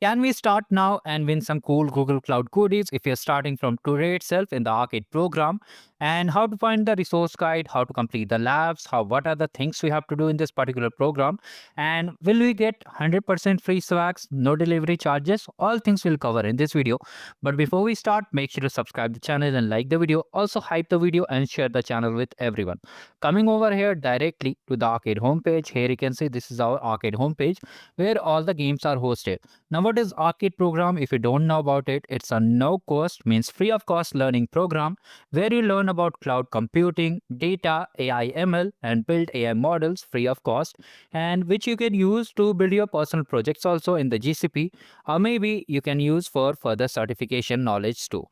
Can we start now and win some cool Google Cloud goodies if you're starting from today itself in the arcade program? And how to find the resource guide, how to complete the labs, what are the things we have to do in this particular program, and will we get 100% free swags, no delivery charges? All things we'll cover in this video. But before we start, make sure to subscribe the channel and like the video. Also hype the video and share the channel with everyone. Coming over here directly to the arcade homepage, here you can see this is our arcade homepage where all the games are hosted. Now, what is Arcade program? If you don't know about it, it's a no cost, means free of cost learning program where you learn about cloud computing, data, AI ML, and build AI models free of cost, and which you can use to build your personal projects also in the GCP, or maybe you can use for further certification knowledge too.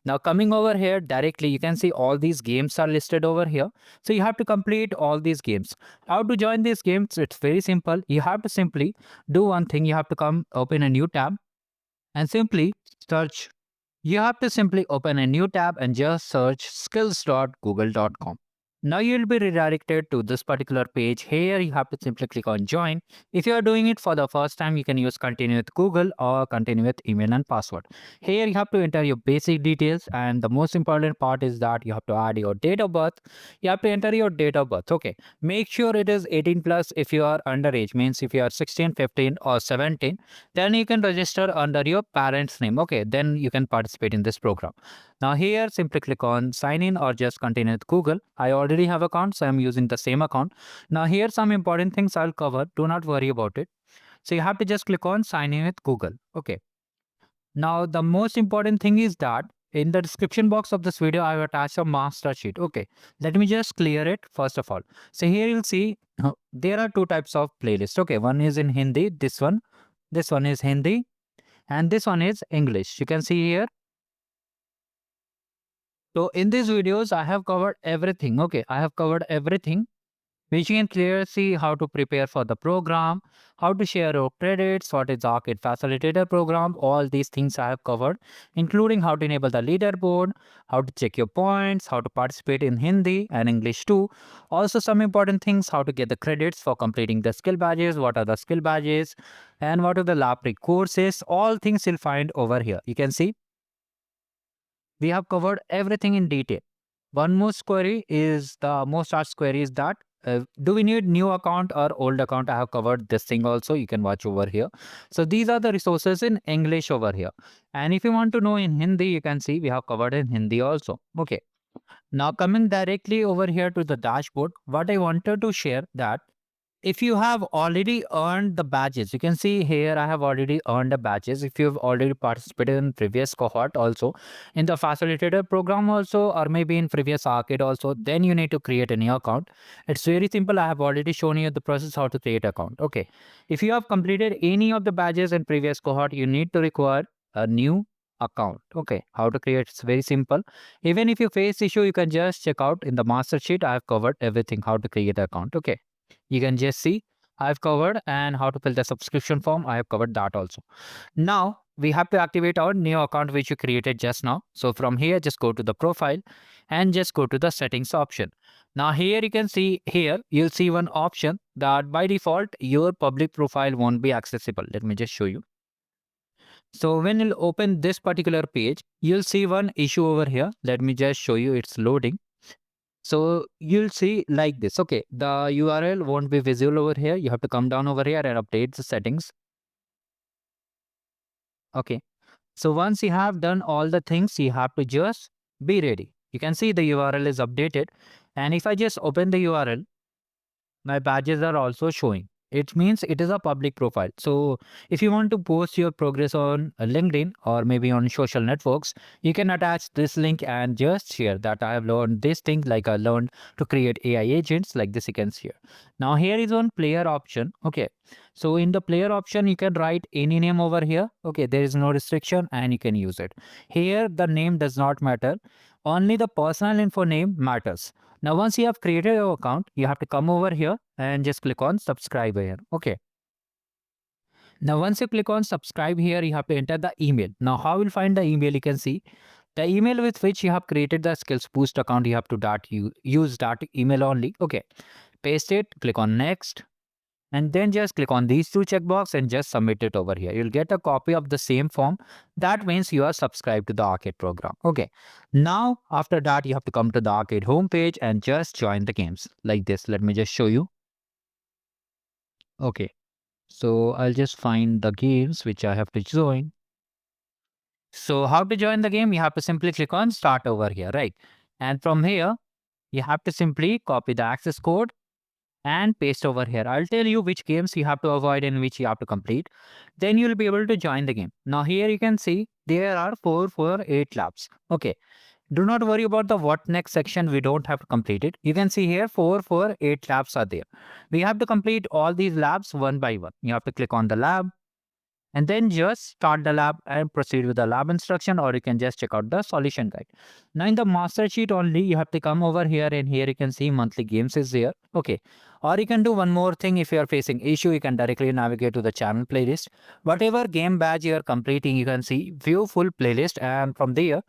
Now, coming over here directly, you can see all these games are listed over here. So you have to complete all these games. How to join these games? It's very simple. You have to simply do one thing. You have to come open a new tab and simply search. You have to simply open a new tab and just search skills.google.com. Now you'll be redirected to this particular page. Here you have to simply click on join. If you are doing it for the first time, you can use continue with Google or continue with email and password. Here you have to enter your basic details, and the most important part is that you have to add your date of birth. You have to enter your date of birth. Okay. Make sure it is 18 plus. If you are underage, means if you are 16, 15 or 17, then you can register under your parents' name. Okay. Then you can participate in this program. Now here simply click on sign in or just continue with Google. I already have account, so I'm using the same account. Now here some important things I'll cover. Do not worry about it. So you have to just click on sign in with Google. Okay. Now the most important thing is that in the description box of this video, I have attached a master sheet. Okay. Let me just clear it first of all. So here you'll see there are two types of playlists. Okay. One is in Hindi. This one is Hindi, and this one is English. You can see here. So in these videos, I have covered everything. Okay, I have covered everything which you can clearly see how to prepare for the program, how to share your credits, what is the Arcade Facilitator program. All these things I have covered, including how to enable the leaderboard, how to check your points, how to participate in Hindi and English too. Also, some important things, how to get the credits for completing the skill badges, what are the skill badges, and what are the lab courses. All things you'll find over here. You can see we have covered everything in detail. One most query is the most asked query is that do we need new account or old account? I have covered this thing also. You can watch over here. So these are the resources in English over here. And if you want to know in Hindi, you can see we have covered in Hindi also. Okay. Now coming directly over here to the dashboard, what I wanted to share that if you have already earned the badges, you can see here I have already earned the badges. If you've already participated in previous cohort also, in the facilitator program also, or maybe in previous arcade also, then you need to create a new account. It's very simple. I have already shown you the process how to create account. Okay. If you have completed any of the badges in previous cohort, you need to require a new account. Okay. How to create? It's very simple. Even if you face issue, you can just check out in the master sheet. I have covered everything how to create account. Okay. You can just see I've covered, and how to fill the subscription form. I have covered that also. Now we have to activate our new account which you created just now. So from here, just go to the profile and just go to the settings option. Now here you can see here, you'll see one option that by default, your public profile won't be accessible. Let me just show you. So when you'll open this particular page, you'll see one issue over here. Let me just show you, it's loading. So you'll see like this. Okay, the URL won't be visible over here. You have to come down over here and update the settings. Okay. So once you have done all the things, you have to just be ready. You can see the URL is updated. And if I just open the URL, my badges are also showing. It means it is a public profile. So if you want to post your progress on LinkedIn or maybe on social networks, you can attach this link and just share that I have learned this thing, like I learned to create AI agents like this. You can see here. Now here is one player option. Okay. So in the player option, you can write any name over here. Okay. There is no restriction and you can use it. Here the name does not matter. Only the personal info name matters. Now, once you have created your account, you have to come over here and just click on subscribe here. Okay. Now, once you click on subscribe here, you have to enter the email. Now, how will find the email? You can see the email with which you have created the Skills Boost account. You have to use that email only. Okay. Paste it, click on next. and then just click on these two checkbox and just submit it over here. You'll get a copy of the same form. That means you are subscribed to the Arcade program. Okay. Now, after that, you have to come to the Arcade homepage and just join the games like this. Let me just show you. Okay. So I'll just find the games which I have to join. So how to join the game? You have to simply click on start over here, right? And from here, you have to simply copy the access code and paste over here. I'll tell you which games you have to avoid and which you have to complete. Then you'll be able to join the game. Now here you can see there are 8 labs. Okay. Do not worry about the what next section. We don't have to complete it. You can see here 8 labs are there. We have to complete all these labs one by one. You have to click on the lab and then just start the lab and proceed with the lab instruction, or you can just check out the solution guide. Now in the master sheet only, you have to come over here and here you can see monthly games is there. Okay. Or you can do one more thing. If you are facing issue, you can directly navigate to the channel playlist. Whatever game badge you are completing, you can see view full playlist, and from there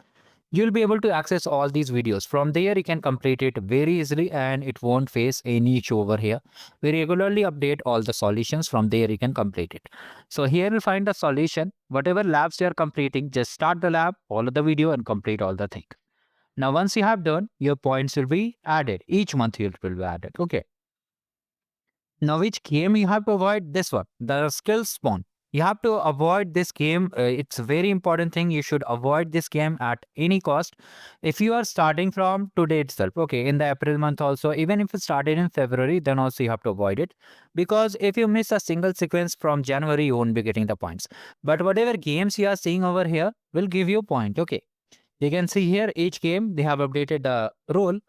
you'll be able to access all these videos. From there, you can complete it very easily and it won't face any issue over here. We regularly update all the solutions. From there, you can complete it. So here you'll find the solution. Whatever labs you are completing, just start the lab, follow the video and complete all the thing. Now, once you have done, your points will be added. Each month it will be added. Okay. Now, which game you have to avoid? This one, the skill spawn. You have to avoid this game. It's a very important thing. You should avoid this game at any cost. If you are starting from today itself, okay, in the April month also, even if it started in February, then also you have to avoid it. Because if you miss a single sequence from January, you won't be getting the points. But whatever games you are seeing over here will give you point. Okay. You can see here each game they have updated the rule,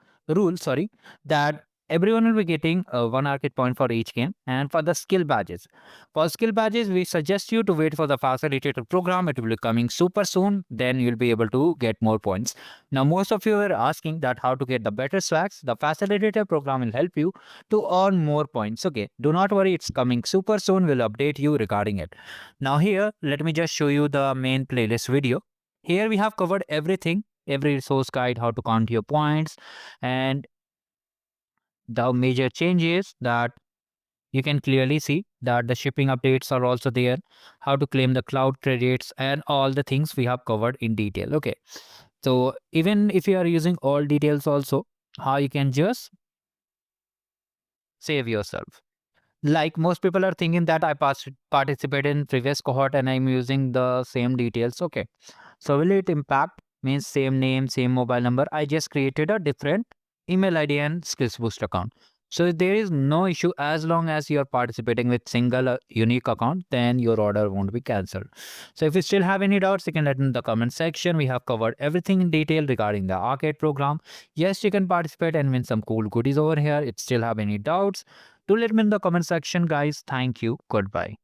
sorry, that everyone will be getting one arcade point for each game. And for the skill badges, we suggest you to wait for the facilitator program. It will be coming super soon. Then you'll be able to get more points. Now, most of you are asking that how to get the better swags. The facilitator program will help you to earn more points. Okay, do not worry, it's coming super soon. We'll update you regarding it. Now here, let me just show you the main playlist video. Here we have covered everything, every resource guide, how to count your points, and the major changes that you can clearly see that the shipping updates are also there, how to claim the cloud credits, and all the things we have covered in detail. Okay. So even if you are using all details also, how you can just save yourself. Like most people are thinking that I participated in previous cohort and I'm using the same details. Okay. So will it impact? Means same name, same mobile number. I just created a different email ID and skills boost account. So there is no issue as long as you are participating with single unique account, then your order won't be cancelled. So if you still have any doubts, you can let in the comment section. We have covered everything in detail regarding the arcade program. Yes, you can participate and win some cool goodies over here. If you still have any doubts, do let me in the comment section, guys. Thank you. Goodbye.